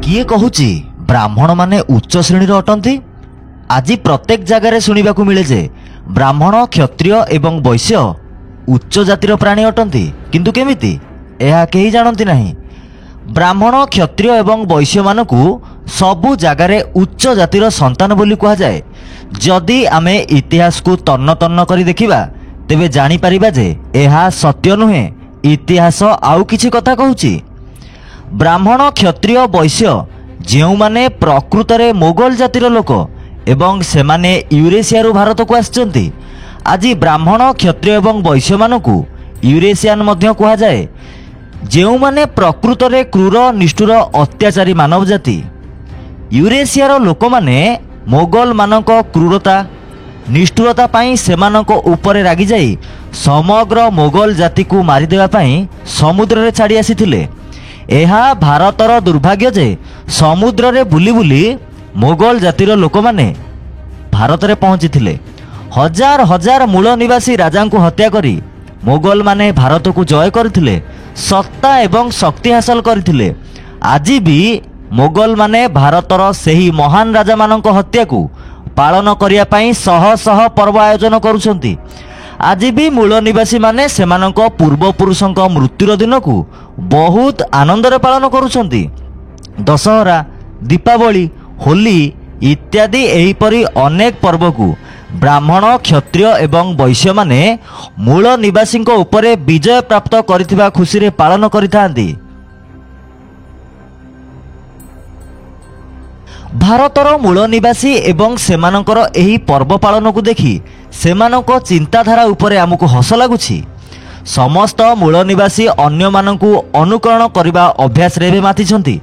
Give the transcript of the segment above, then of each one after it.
किए कहूची ब्राह्मण माने उच्च श्रेणीर अटंती। आज प्रत्येक जगार शुणा मिले जे ब्राह्मण क्षत्रिय एवं वैश्य उच्च जातिर प्राणी अटंती, किंतु केमिति यह केही जानती नहीं। ब्राह्मण क्षत्रिय एवं वैश्य मानकु सबु जगार उच्च जातिर संतान बोली कहा जाए। जदि आमे इतिहास को तन्न तन्न करी देखिबा तेबे जानी परिबा जे एहा सत्य नुहे, इतिहास आउ किछि कथा कहूची। ब्राह्मण क्षत्रिय वैश्य जेउ माने प्रकृत रे मोगल जातिर लोक एवं सेमाने यूरेशिया भारत को आछंती। आज ब्राह्मण क्षत्रिय एवं वैश्य मानकु यूरेशियान मध्य कहा जाए, जेउ माने प्रकृत रे क्रूर निष्ठुर अत्याचारी मानव जाति। यूरेशियार लोक माने मोगल मानक क्रूरता निष्ठुरता पाई सेमानक उपरे रागी जाई समग्र मोगल जाति को मारिदेवा पाई समुद्र रे छाड़ी आसीथिले। एहा भारतर दुर्भाग्य जे समुद्र रे बुली बुली मोगल जातिर लोक माने भारत रे पहुंची थिले। हजार हजार मूल निवासी राजा को हत्या करी मोगल माने भारत को जय करथिले, सत्ता एवं शक्ति हासिल करथिले। आज भी मोगल माने भारतर सेही महान राजा मानक हत्या को पालन करिया पई शह शह पर्व आयोजन करुछंती। आज भी मूल निवासी माने सेमानक पूर्वपुरुषंक मृत्युर दिन को बहुत आनंद रे पालन करुछंती। दशहरा, दीपावली, होली इत्यादि एहीपरि अनेक पर्व को ब्राह्मण क्षत्रिय एवं वैश्य माने मूल निवासी उपरे विजय प्राप्त करिथिबा खुशी रे पालन करिथांती। भारतर मूल निवासी एवं सेमानकर एही पर्व पालन को देखी सेमानक चिंताधारा उपरे आमको हस लगुछि। समस्त मूल निवासी अन्य मानकु अनुकरण करने अभ्यास रे मातिछंती।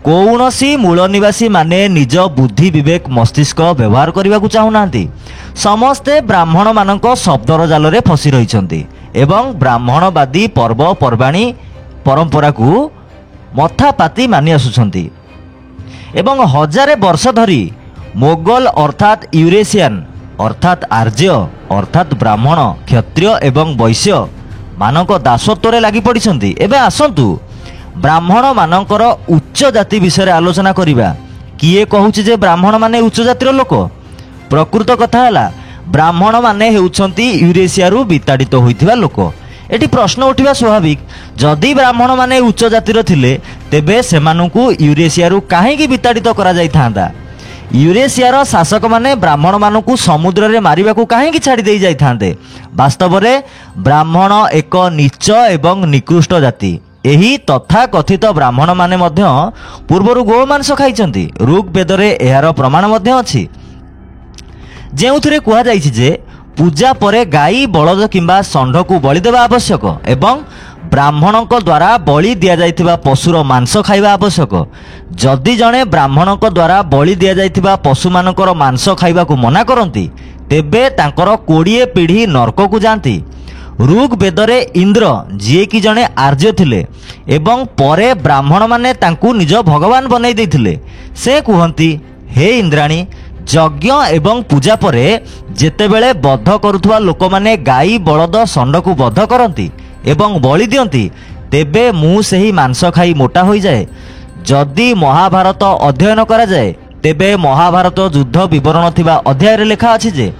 कौनसी मूल निवासी माने निज बुद्धि विवेक मस्तिष्क व्यवहार करने को चाहूनांती। समस्ते ब्राह्मण मानक शब्दर जाल रे फसी रहिछंती एवं ब्राह्मणवादी पर्व पर्वाणी परंपरा को मथापाती मानि आसुछंती एवं हजारे वर्ष धरी मोगल अर्थात यूरेशियन अर्थात आर्य अर्थात ब्राह्मण क्षत्रिय एवं वैश्य मानक दासत्व लगी पड़िछंती। एबे आसंतु ब्राह्मण मानकर उच्च जाति विषय आलोचना करिबा। किए कहूची जे ब्राह्मण माने उच्च जातिर लोक? प्रकृत कथा हला ब्राह्मण माने हेउछंती यूरेशिया रु विताड़ित होइथिबा लोक। एटी प्रश्न उठिबा स्वाभाविक, जदि ब्राह्मण माने उच्च जातिर थिले तेबे सेमानकु यूरेशिया रु काहेकि विताड़ित करा जाई थांदा? यूरेशियार शासक माने ब्राह्मण मानकु समुद्र रे मारिबाकू काहेकि छाड़ी देई जाई थांदे? वास्तव रे ब्राह्मण एक नीच एवं निकृष्ट जाति। एही तथा कथित ब्राह्मण माने मध्य पूर्वरु गोमांस खाइचंती। ऋग वेदरे एहार प्रमाण मध्य अछि, जेउथिरे कुहा जाइछि जे पूजा परे गाई बलद किंबा षंढ को बलि देवा आवश्यक एवं ब्राह्मणों द्वारा बलि दिया जाइथिबा पशुर मांस खाइबा आवश्यक। जदि जणे ब्राह्मणों द्वारा बलि दिया जाइथिबा पशु मानकर मांस खाइबा को मना करंती तेबे तांकर 20 पीढ़ी नरक को जाती। ऋग वेदरे इंद्र जी कि जणे आर्य थिले एवं परे ब्राह्मण माने तांकु निज भगवान बनई देथिले। से कुहंती, हे इंद्राणी, यज्ञ एवं पूजा परे जेतेबेले बध करुथुवा लोक माने गाई बलद षंढ को बध करंती एवं बलि दियंती तेबे मु सेही मांस खाई मोटा होई जाए। जदि महाभारत अध्ययन करा जाए तेबे महाभारत युद्ध विवरण थिबा अध्याय रे लेखा अछि जे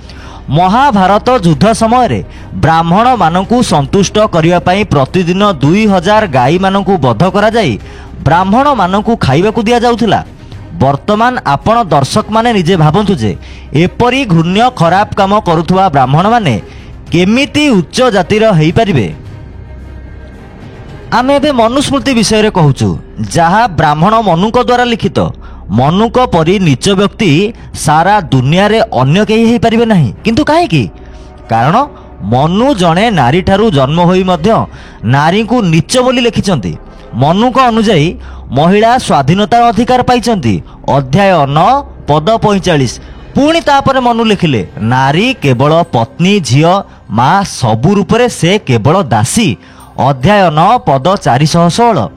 महाभारत युद्ध समय रे ब्राह्मण मानकु संतुष्ट करिया पई प्रतिदिन 2000 गाई मानकु बध करा जाई ब्राह्मण मानकु खाइबाकू दिया जाउथिला। वर्तमान आपण दर्शक माने निजे भाबंतु जे एपरी घृण्य खराब काम करुथुवा ब्राह्मण माने केमिति उच्च जातिर हेई परिबे। आमे एबे मनुस्मृति विषय रे कहूचु, जहा ब्राह्मण मनुक द्वारा लिखित। मनुक परी नीच व्यक्ति सारा दुनिया रे अन्य केही हेई परिबे नाही। किंतु काहे की? कारण मनु जणे नारी ठारू जन्म होई मध्य नारी को नीच बोली लिखिचंती। मनुक अनुଯାयी महिला स्वाधीनता अधिकार पाइचंती। अध्याय 9 पद 45। पुणी तापरे मनु लिखिले, नारी केवल पत्नी झियो माँ सबु रूपरे से केवल दासी। अध्याय 9 पद 416।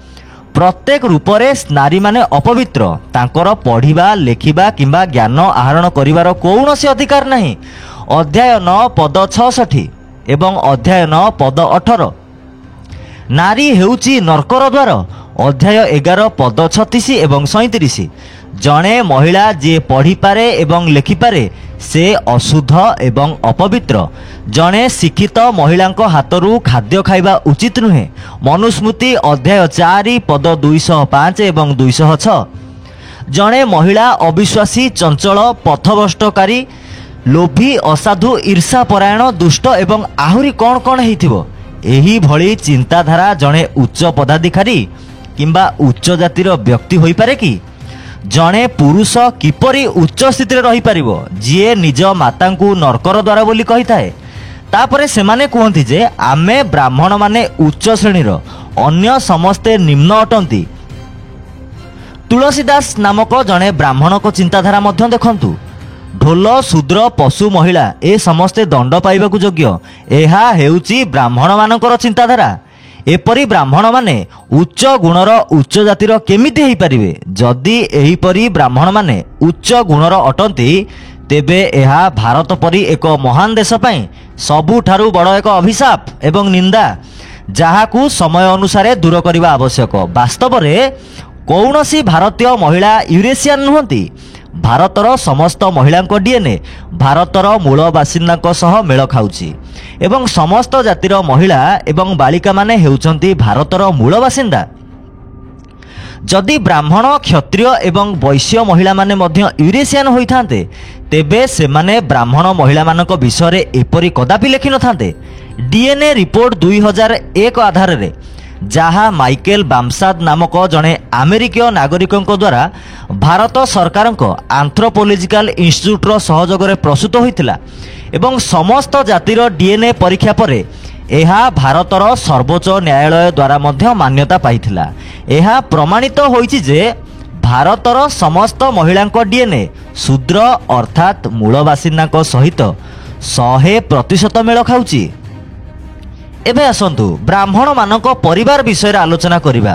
प्रत्येक रूपरे नारी माने अपवित्र, तांकर पढ़िबा लेखिबा किंबा ज्ञान आहरण करिवार कौनसी अधिकार नहीं। अध्याय 9 पद 66 एवं अध्याय 9 पद 18। नारी हेउची नरकर द्वार, ଅଧ୍ୟାୟ 11 ପଦ 36 ଏବଂ 37। ଜଣେ ମହିଳା ଯିଏ ପଢ଼ିପାରେ ଏବଂ ଲେଖିପାରେ ସେ ଅଶୁଦ୍ଧ ଏବଂ ଅପବିତ୍ର। ଜଣେ ଶିକ୍ଷିତ ମହିଳାଙ୍କ ହାତରୁ ଖାଦ୍ୟ ଖାଇବା ଉଚିତ ନୁହେଁ। ମନୁସ୍ମୃତି ଅଧ୍ୟାୟ 4 ପଦ 205 ଏବଂ 206। ଜଣେ ମହିଳା ଅବିଶ୍ୱାସୀ, ଚଞ୍ଚଳ, ପଥଭ୍ରଷ୍ଟକାରୀ, ଲୋଭୀ, ଅସାଧୁ, ଈର୍ଷାପରାୟଣ, ଦୁଷ୍ଟ ଏବଂ ଆହୁରି କ'ଣ କ'ଣ ହେଇଥିବ। ଏହିଭଳି ଚିନ୍ତାଧାରା ଜଣେ ଉଚ୍ଚ ପଦାଧିକାରୀ କିମ୍ବା ଉଚ୍ଚ ଜାତିର ବ୍ୟକ୍ତି ହୋଇପାରେ କି? ଜଣେ ପୁରୁଷ କିପରି ଉଚ୍ଚ ସ୍ଥିତିରେ ରହିପାରିବ ଯିଏ ନିଜ ମାତାଙ୍କୁ ନର୍କର ଦ୍ୱାର ବୋଲି କହିଥାଏ? ତାପରେ ସେମାନେ କୁହନ୍ତି ଯେ ଆମେ ବ୍ରାହ୍ମଣମାନେ ଉଚ୍ଚ ଶ୍ରେଣୀର, ଅନ୍ୟ ସମସ୍ତେ ନିମ୍ନ ଅଟନ୍ତି। ତୁଳସୀ ଦାସ ନାମକ ଜଣେ ବ୍ରାହ୍ମଣଙ୍କ ଚିନ୍ତାଧାରା ମଧ୍ୟ ଦେଖନ୍ତୁ। ଢୋଲ, ଶୂଦ୍ର, ପଶୁ, ମହିଳା ଏ ସମସ୍ତେ ଦଣ୍ଡ ପାଇବାକୁ ଯୋଗ୍ୟ। ଏହା ହେଉଛି ବ୍ରାହ୍ମଣମାନଙ୍କର ଚିନ୍ତାଧାରା। ଏପରି ବ୍ରାହ୍ମଣମାନେ ଉଚ୍ଚ ଗୁଣର, ଉଚ୍ଚ ଜାତିର କେମିତି ହୋଇପାରିବେ? ଯଦି ଏହିପରି ବ୍ରାହ୍ମଣମାନେ ଉଚ୍ଚ ଗୁଣର ଅଟନ୍ତି ତେବେ ଏହା ଭାରତ ପରି ଏକ ମହାନ ଦେଶ ପାଇଁ ସବୁଠାରୁ ବଡ଼ ଏକ ଅଭିଶାପ ଏବଂ ନିନ୍ଦା, ଯାହାକୁ ସମୟ ଅନୁସାରେ ଦୂର କରିବା ଆବଶ୍ୟକ। ବାସ୍ତବରେ କୌଣସି ଭାରତୀୟ ମହିଳା ୟୁରେସିଆନ୍ ନୁହନ୍ତି। ଭାରତର ସମସ୍ତ ମହିଳାଙ୍କ ଡିଏନ୍ଏ ଭାରତର ମୂଳ ବାସିନ୍ଦାଙ୍କ ସହ ମେଳ ଖାଉଛି ଏବଂ ସମସ୍ତ ଜାତିର ମହିଳା ଏବଂ ବାଳିକାମାନେ ହେଉଛନ୍ତି ଭାରତର ମୂଳ ବାସିନ୍ଦା। ଯଦି ବ୍ରାହ୍ମଣ, କ୍ଷତ୍ରିୟ ଏବଂ ବୈଶ୍ୟ ମହିଳାମାନେ ମଧ୍ୟ ୟୁରେସିଆନ୍ ହୋଇଥାନ୍ତେ ତେବେ ସେମାନେ ବ୍ରାହ୍ମଣ ମହିଳାମାନଙ୍କ ବିଷୟରେ ଏପରି କଦାପି ଲେଖିନଥାନ୍ତେ। ଡିଏନ୍ଏ ରିପୋର୍ଟ 2001 ଆଧାରରେ, ଯାହା ମାଇକେଲ ବାମ୍ସାଦ ନାମକ ଜଣେ ଆମେରିକୀୟ ନାଗରିକଙ୍କ ଦ୍ୱାରା ଭାରତ ସରକାରଙ୍କ ଆନ୍ଥ୍ରୋପୋଲୋଜିକାଲ ଇନଷ୍ଟିଚ୍ୟୁଟ୍ର ସହଯୋଗରେ ପ୍ରସ୍ତୁତ ହୋଇଥିଲା ଏବଂ ସମସ୍ତ ଜାତିର ଡିଏନ୍ଏ ପରୀକ୍ଷା ପରେ ଏହା ଭାରତର ସର୍ବୋଚ୍ଚ ନ୍ୟାୟାଳୟ ଦ୍ୱାରା ମଧ୍ୟ ମାନ୍ୟତା ପାଇଥିଲା। ଏହା ପ୍ରମାଣିତ ହୋଇଛି ଯେ ଭାରତର ସମସ୍ତ ମହିଳାଙ୍କ ଡିଏନ୍ଏ ଶୂଦ୍ର ଅର୍ଥାତ୍ ମୂଳ ବାସିନ୍ଦାଙ୍କ ସହିତ 100% ମେଳ ଖାଉଛି। ଏବେ ଆସନ୍ତୁ ବ୍ରାହ୍ମଣମାନଙ୍କ ପରିବାର ବିଷୟରେ ଆଲୋଚନା କରିବା।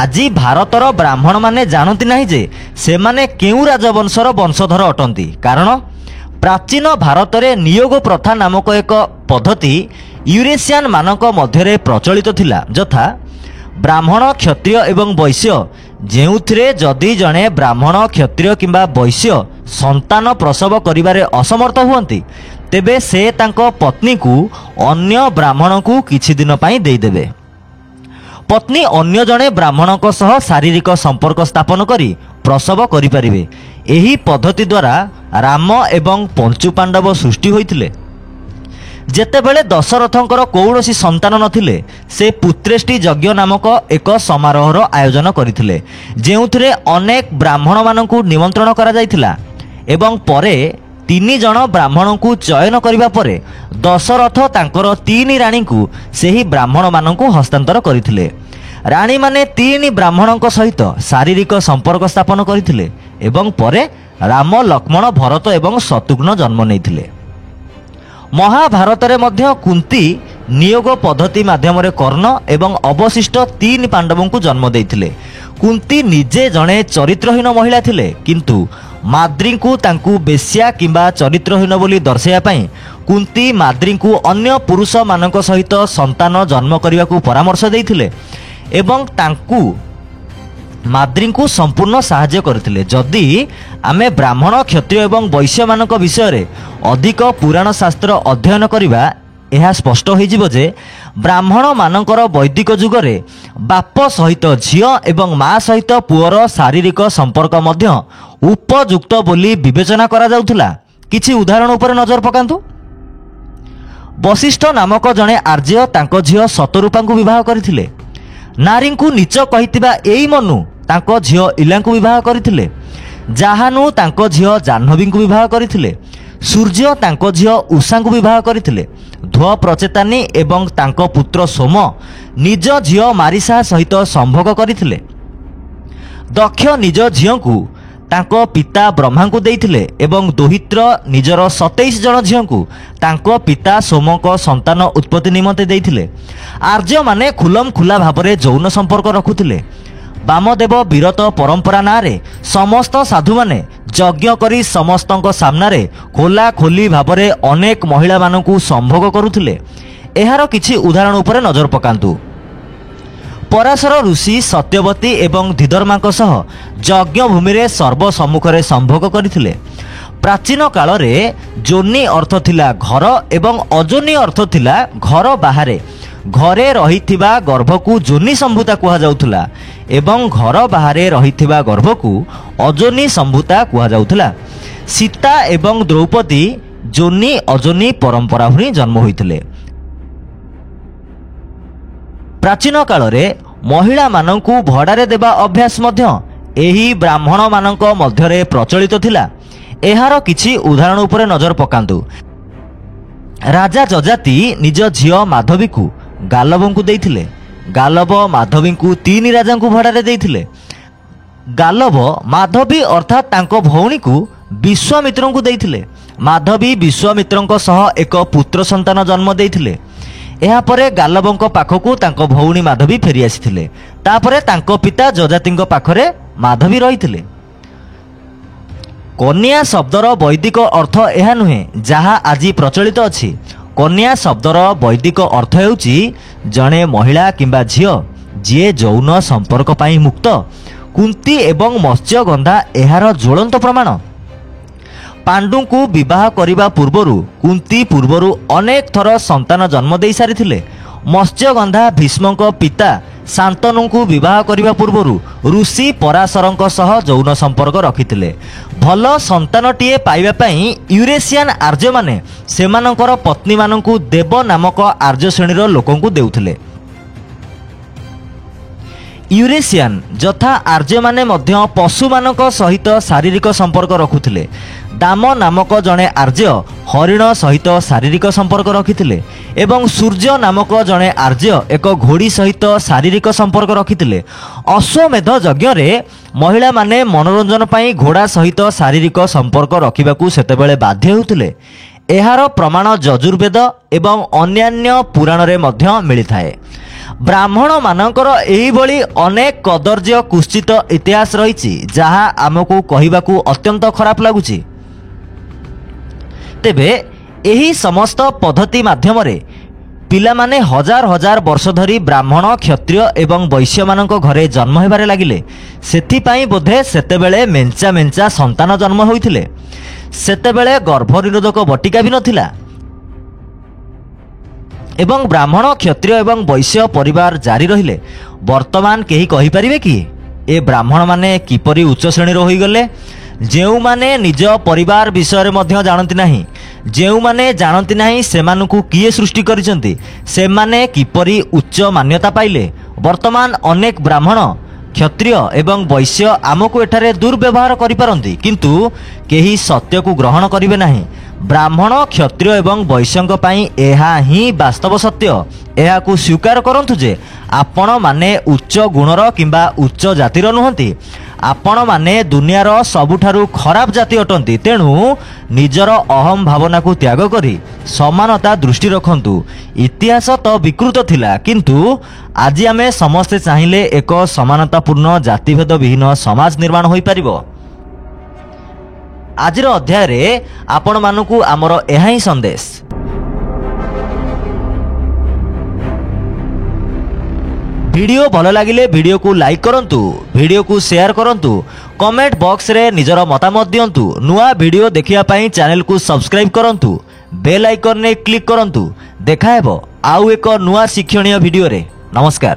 ଆଜି ଭାରତର ବ୍ରାହ୍ମଣମାନେ ଜାଣନ୍ତି ନାହିଁ ଯେ ସେମାନେ କେଉଁ ରାଜବଂଶର ବଂଶଧର ଅଟନ୍ତି। କାରଣ ପ୍ରାଚୀନ ଭାରତରେ ନିୟୋଗ ପ୍ରଥା ନାମକ ଏକ ପଦ୍ଧତି ୟୁରେସିଆନ୍ ମାନଙ୍କ ମଧ୍ୟରେ ପ୍ରଚଳିତ ଥିଲା, ଯଥା ବ୍ରାହ୍ମଣ, କ୍ଷତ୍ରିୟ ଏବଂ ବୈଶ୍ୟ, ଯେଉଁଥିରେ ଯଦି ଜଣେ ବ୍ରାହ୍ମଣ, କ୍ଷତ୍ରିୟ କିମ୍ବା ବୈଶ୍ୟ ସନ୍ତାନ ପ୍ରସବ କରିବାରେ ଅସମର୍ଥ ହୁଅନ୍ତି ତେବେ ସେ ତାଙ୍କ ପତ୍ନୀକୁ ଅନ୍ୟ ବ୍ରାହ୍ମଣଙ୍କୁ କିଛି ଦିନ ପାଇଁ ଦେଇଦେବେ। ପତ୍ନୀ ଅନ୍ୟ ଜଣେ ବ୍ରାହ୍ମଣଙ୍କ ସହ ଶାରୀରିକ ସମ୍ପର୍କ ସ୍ଥାପନ କରି ପ୍ରସବ କରିପାରିବେ। ଏହି ପଦ୍ଧତି ଦ୍ୱାରା ରାମ ଏବଂ ପଞ୍ଚୁ ପାଣ୍ଡବ ସୃଷ୍ଟି ହୋଇଥିଲେ। ଯେତେବେଳେ ଦଶରଥଙ୍କର କୌଣସି ସନ୍ତାନ ନଥିଲେ ସେ ପୁତ୍ରେଷ୍ଟି ଯଜ୍ଞ ନାମକ ଏକ ସମାରୋହର ଆୟୋଜନ କରିଥିଲେ, ଯେଉଁଥିରେ ଅନେକ ବ୍ରାହ୍ମଣମାନଙ୍କୁ ନିମନ୍ତ୍ରଣ କରାଯାଇଥିଲା ଏବଂ ପରେ 3 ଜଣ ବ୍ରାହ୍ମଣଙ୍କୁ ଚୟନ କରିବା ପରେ ଦଶରଥ ତାଙ୍କର 3 ରାଣୀଙ୍କୁ ସେହି ବ୍ରାହ୍ମଣମାନଙ୍କୁ ହସ୍ତାନ୍ତର କରିଥିଲେ। ରାଣୀମାନେ 3 ବ୍ରାହ୍ମଣଙ୍କ ସହିତ ଶାରୀରିକ ସମ୍ପର୍କ ସ୍ଥାପନ କରିଥିଲେ ଏବଂ ପରେ ରାମ, ଲକ୍ଷ୍ମଣ, ଭରତ ଏବଂ ଶତ୍ରୁଘ୍ନ ଜନ୍ମ ନେଇଥିଲେ। ମହାଭାରତରେ ମଧ୍ୟ କୁନ୍ତୀ ନିୟୋଗ ପଦ୍ଧତି ମାଧ୍ୟମରେ କର୍ଣ୍ଣ ଏବଂ ଅବଶିଷ୍ଟ 3 ପାଣ୍ଡବଙ୍କୁ ଜନ୍ମ ଦେଇଥିଲେ। କୁନ୍ତୀ ନିଜେ ଜଣେ ଚରିତ୍ରହୀନ ମହିଳା ଥିଲେ, କିନ୍ତୁ ମାଦ୍ରୀଙ୍କୁ ତାଙ୍କୁ ବେଶ୍ୟା କିମ୍ବା ଚରିତ୍ରହୀନ ବୋଲି ଦର୍ଶାଇବା ପାଇଁ କୁନ୍ତୀ ମାଦ୍ରୀଙ୍କୁ ଅନ୍ୟ ପୁରୁଷମାନଙ୍କ ସହିତ ସନ୍ତାନ ଜନ୍ମ କରିବାକୁ ପରାମର୍ଶ ଦେଇଥିଲେ ଏବଂ ତାଙ୍କୁ ମାଦ୍ରୀଙ୍କୁ ସମ୍ପୂର୍ଣ୍ଣ ସାହାଯ୍ୟ କରିଥିଲେ। ଯଦି ଆମେ ବ୍ରାହ୍ମଣ, କ୍ଷତ୍ରିୟ ଏବଂ ବୈଶ୍ୟମାନଙ୍କ ବିଷୟରେ ଅଧିକ ପୁରାଣ ଶାସ୍ତ୍ର ଅଧ୍ୟୟନ କରିବା ଏହା ସ୍ପଷ୍ଟ ହୋଇଯିବ ଯେ ବ୍ରାହ୍ମଣମାନଙ୍କର ବୈଦିକ ଯୁଗରେ ବାପ ସହିତ ଝିଅ ଏବଂ ମା ସହିତ ପୁଅର ଶାରୀରିକ ସମ୍ପର୍କ ମଧ୍ୟ ଉପଯୁକ୍ତ ବୋଲି ବିବେଚନା କରାଯାଉଥିଲା। କିଛି ଉଦାହରଣ ଉପରେ ନଜର ପକାନ୍ତୁ। ବଶିଷ୍ଠ ନାମକ ଜଣେ ଆର୍ଯ୍ୟ ତାଙ୍କ ଝିଅ ଶତରୂପାଙ୍କୁ ବିବାହ କରିଥିଲେ। ନାରୀଙ୍କୁ ନୀଚ କହିଥିବା ଏଇ ମନୁ ତାଙ୍କ ଝିଅ ଇଲାଙ୍କୁ ବିବାହ କରିଥିଲେ। ଜାହାନୁ ତାଙ୍କ ଝିଅ ଜାହ୍ନବୀଙ୍କୁ ବିବାହ କରିଥିଲେ। ସୂର୍ଯ୍ୟ ତାଙ୍କ ଝିଅ ଉଷାଙ୍କୁ ବିବାହ କରିଥିଲେ। ଧ୍ୱ ପ୍ରଚେତାନୀ ଏବଂ ତାଙ୍କ ପୁତ୍ର ସୋମ ନିଜ ଝିଅ ମାରିସା ସହିତ ସମ୍ଭୋଗ କରିଥିଲେ। ଦକ୍ଷ ନିଜ ଝିଅଙ୍କୁ ତାଙ୍କ ପିତା ବ୍ରହ୍ମାଙ୍କୁ ଦେଇଥିଲେ ଏବଂ ଦୋହିତ୍ର ନିଜର 27 ଜଣ ଝିଅଙ୍କୁ ତାଙ୍କ ପିତା ସୋମଙ୍କ ସନ୍ତାନ ଉତ୍ପତ୍ତି ନିମନ୍ତେ ଦେଇଥିଲେ। ଆର୍ଯ୍ୟମାନେ ଖୁଲମ ଖୁଲା ଭାବରେ ଯୌନ ସମ୍ପର୍କ ରଖୁଥିଲେ। ବାମଦେବ ବିରତ ପରମ୍ପରା ନାଁରେ ସମସ୍ତ ସାଧୁମାନେ ଯଜ୍ଞ କରି ସମସ୍ତଙ୍କ ସାମ୍ନାରେ ଖୋଲା ଖୋଲି ଭାବରେ ଅନେକ ମହିଳାମାନଙ୍କୁ ସମ୍ଭୋଗ କରୁଥିଲେ। ଏହାର କିଛି ଉଦାହରଣ ଉପରେ ନଜର ପକାନ୍ତୁ। ପରାଶର ଋଷି ସତ୍ୟବତୀ ଏବଂ ଧିଦର୍ମାଙ୍କ ସହ ଯଜ୍ଞଭୂମିରେ ସର୍ବସମ୍ମୁଖରେ ସମ୍ଭୋଗ କରିଥିଲେ। ପ୍ରାଚୀନ କାଳରେ ଯୋନି ଅର୍ଥ ଥିଲା ଘର ଏବଂ ଅଯୋନି ଅର୍ଥ ଥିଲା ଘର ବାହାରେ। ଘରେ ରହିଥିବା ଗର୍ଭକୁ ଯୋନି ସମ୍ଭୂତା କୁହାଯାଉଥିଲା ଏବଂ ଘର ବାହାରେ ରହିଥିବା ଗର୍ଭକୁ ଅଯୋନି ସମ୍ଭୂତା କୁହାଯାଉଥିଲା। ସୀତା ଏବଂ ଦ୍ରୌପଦୀ ଯୋନି ଅଯୋନି ପରମ୍ପରା ଭଳି ଜନ୍ମ ହୋଇଥିଲେ। ପ୍ରାଚୀନ କାଳରେ ମହିଳାମାନଙ୍କୁ ଭଡ଼ାରେ ଦେବା ଅଭ୍ୟାସ ମଧ୍ୟ ଏହି ବ୍ରାହ୍ମଣମାନଙ୍କ ମଧ୍ୟରେ ପ୍ରଚଳିତ ଥିଲା। ଏହାର କିଛି ଉଦାହରଣ ଉପରେ ନଜର ପକାନ୍ତୁ। ରାଜା ଯଯାତି ନିଜ ଝିଅ ମାଧବୀକୁ ଗାଲବଙ୍କୁ ଦେଇଥିଲେ। ଗାଲବ ମାଧବୀଙ୍କୁ 3 ରାଜାଙ୍କୁ ଭଡ଼ାରେ ଦେଇଥିଲେ। ଗାଲବ ମାଧବୀ ଅର୍ଥାତ୍ ତାଙ୍କ ଭଉଣୀକୁ ବିଶ୍ୱାମିତ୍ରଙ୍କୁ ଦେଇଥିଲେ। ମାଧବୀ ବିଶ୍ୱାମିତ୍ରଙ୍କ ସହ ଏକ ପୁତ୍ର ସନ୍ତାନ ଜନ୍ମ ଦେଇଥିଲେ। ଏହାପରେ ଗାଲବଙ୍କ ପାଖକୁ ତାଙ୍କ ଭଉଣୀ ମାଧବୀ ଫେରି ଆସିଥିଲେ। ତାପରେ ତାଙ୍କ ପିତା ଯଯାତିଙ୍କ ପାଖରେ ମାଧବୀ ରହିଥିଲେ। କନ୍ୟା ଶବ୍ଦର ବୈଦିକ ଅର୍ଥ ଏହା ନୁହେଁ ଯାହା ଆଜି ପ୍ରଚଳିତ ଅଛି। କନ୍ୟା ଶବ୍ଦର ବୈଦିକ ଅର୍ଥ ହେଉଛି ଜଣେ ମହିଳା କିମ୍ବା ଝିଅ ଯିଏ ଯୌନ ସମ୍ପର୍କ ପାଇଁ ମୁକ୍ତ। କୁନ୍ତୀ ଏବଂ ମତ୍ସ୍ୟଗନ୍ଧା ଏହାର ଜ୍ୱଳନ୍ତ ପ୍ରମାଣ। ପାଣ୍ଡୁଙ୍କୁ ବିବାହ କରିବା ପୂର୍ବରୁ କୁନ୍ତୀ ପୂର୍ବରୁ ଅନେକ ଥର ସନ୍ତାନ ଜନ୍ମ ଦେଇ ସାରିଥିଲେ। ମତ୍ସ୍ୟଗନ୍ଧା ଭୀଷ୍ମଙ୍କ ପିତା ଶାନ୍ତନୁଙ୍କୁ ବିବାହ କରିବା ପୂର୍ବରୁ ଋଷି ପରାଶରଙ୍କ ସହ ଯୌନ ସମ୍ପର୍କ ରଖିଥିଲେ। ଭଲ ସନ୍ତାନଟିଏ ପାଇବା ପାଇଁ ୟୁରେସିଆନ୍ ଆର୍ଯ୍ୟମାନେ ସେମାନଙ୍କର ପତ୍ନୀମାନଙ୍କୁ ଦେବ ନାମକ ଆର୍ଯ୍ୟ ଶ୍ରେଣୀର ଲୋକଙ୍କୁ ଦେଉଥିଲେ। ୟୁରେସିଆନ୍ ଯଥା ଆର୍ଯ୍ୟମାନେ ମଧ୍ୟ ପଶୁମାନଙ୍କ ସହିତ ଶାରୀରିକ ସମ୍ପର୍କ ରଖୁଥିଲେ। ଦାମ ନାମକ ଜଣେ ଆର୍ଯ୍ୟ ହରିଣ ସହିତ ଶାରୀରିକ ସମ୍ପର୍କ ରଖିଥିଲେ ଏବଂ ସୂର୍ଯ୍ୟ ନାମକ ଜଣେ ଆର୍ଯ୍ୟ ଏକ ଘୋଡ଼ି ସହିତ ଶାରୀରିକ ସମ୍ପର୍କ ରଖିଥିଲେ। ଅଶ୍ୱମେଧ ଯଜ୍ଞରେ ମହିଳାମାନେ ମନୋରଞ୍ଜନ ପାଇଁ ଘୋଡ଼ା ସହିତ ଶାରୀରିକ ସମ୍ପର୍କ ରଖିବାକୁ ସେତେବେଳେ ବାଧ୍ୟ ହେଉଥିଲେ। ଏହାର ପ୍ରମାଣ ଯଜୁର୍ବେଦ ଏବଂ ଅନ୍ୟାନ୍ୟ ପୁରାଣରେ ମଧ୍ୟ ମିଳିଥାଏ। ବ୍ରାହ୍ମଣମାନଙ୍କର ଏହିଭଳି ଅନେକ କଦର୍ଯ୍ୟ କୁଶ୍ଚିତ ଇତିହାସ ରହିଛି ଯାହା ଆମକୁ କହିବାକୁ ଅତ୍ୟନ୍ତ ଖରାପ ଲାଗୁଛି। ତେବେ ଏହି ସମସ୍ତ ପଦ୍ଧତି ମାଧ୍ୟମରେ ପିଲାମାନେ ହଜାର ହଜାର ବର୍ଷ ଧରି ବ୍ରାହ୍ମଣ କ୍ଷତ୍ରିୟ ଏବଂ ବୈଶ୍ୟମାନଙ୍କ ଘରେ ଜନ୍ମ ହେବାରେ ଲାଗିଲେ। ସେଥିପାଇଁ ବୋଧେ ସେତେବେଳେ ମେଞ୍ଚା ମେଞ୍ଚା ସନ୍ତାନ ଜନ୍ମ ହୋଇଥିଲେ। ସେତେବେଳେ ଗର୍ଭନିରୋଧକ ବଟିକା ବି ନଥିଲା ଏବଂ ବ୍ରାହ୍ମଣ କ୍ଷତ୍ରିୟ ଏବଂ ବୈଶ୍ୟ ପରିବାର ଜାରି ରହିଲେ। ବର୍ତ୍ତମାନ କେହି କହିପାରିବେ କି ଏ ବ୍ରାହ୍ମଣମାନେ କିପରି ଉଚ୍ଚ ଶ୍ରେଣୀର ହୋଇଗଲେ? ଯେଉଁମାନେ ନିଜ ପରିବାର ବିଷୟରେ ମଧ୍ୟ ଜାଣନ୍ତି ନାହିଁ, ଯେଉଁମାନେ ଜାଣନ୍ତି ନାହିଁ ସେମାନଙ୍କୁ କିଏ ସୃଷ୍ଟି କରିଛନ୍ତି, ସେମାନେ କିପରି ଉଚ୍ଚ ମାନ୍ୟତା ପାଇଲେ? ବର୍ତ୍ତମାନ ଅନେକ ବ୍ରାହ୍ମଣ କ୍ଷତ୍ରିୟ ଏବଂ ବୈଶ୍ୟ ଆମକୁ ଏଠାରେ ଦୁର୍ବ୍ୟବହାର କରିପାରନ୍ତି, କିନ୍ତୁ କେହି ସତ୍ୟକୁ ଗ୍ରହଣ କରିବେ ନାହିଁ। ବ୍ରାହ୍ମଣ କ୍ଷତ୍ରିୟ ଏବଂ ବୈଶ୍ୟଙ୍କ ପାଇଁ ଏହା ହିଁ ବାସ୍ତବ ସତ୍ୟ। ଏହାକୁ ସ୍ୱୀକାର କରନ୍ତୁ ଯେ ଆପଣମାନେ ଉଚ୍ଚ ଗୁଣର କିମ୍ବା ଉଚ୍ଚ ଜାତିର ନୁହନ୍ତି। ଆପଣମାନେ ଦୁନିଆର ସବୁଠାରୁ ଖରାପ ଜାତି ଅଟନ୍ତି। ତେଣୁ ନିଜର ଅହମ୍ ଭାବନାକୁ ତ୍ୟାଗ କରି ସମାନତା ଦୃଷ୍ଟି ରଖନ୍ତୁ। ଇତିହାସ ତ ବିକୃତ ଥିଲା, କିନ୍ତୁ ଆଜି ଆମେ ସମସ୍ତେ ଚାହିଁଲେ ଏକ ସମାନତାପୂର୍ଣ୍ଣ ଜାତିଭେଦ ବିହୀନ ସମାଜ ନିର୍ମାଣ ହୋଇପାରିବ। ଆଜିର ଅଧ୍ୟାୟରେ ଆପଣମାନଙ୍କୁ ଆମର ଏହା ହିଁ ସନ୍ଦେଶ। ভিডিও ভাল লাগিলে ভিডিওକୁ লাইক করন্তু, ভিডিওକୁ সেয়ার করন্তু, কমেন্ট বক্সরে নিজর মতামত দিয়ন্তু। নূয়া ভিডিও দেখিয়া পাই চ্যানেলକୁ সবস্ক্রাইব করন্তু, বেল আইকনে ক্লিক করন্তু। দেখা হেব আউ এক নূয়া শিক্ষণীয় ভিডিওরে। নমস্কার।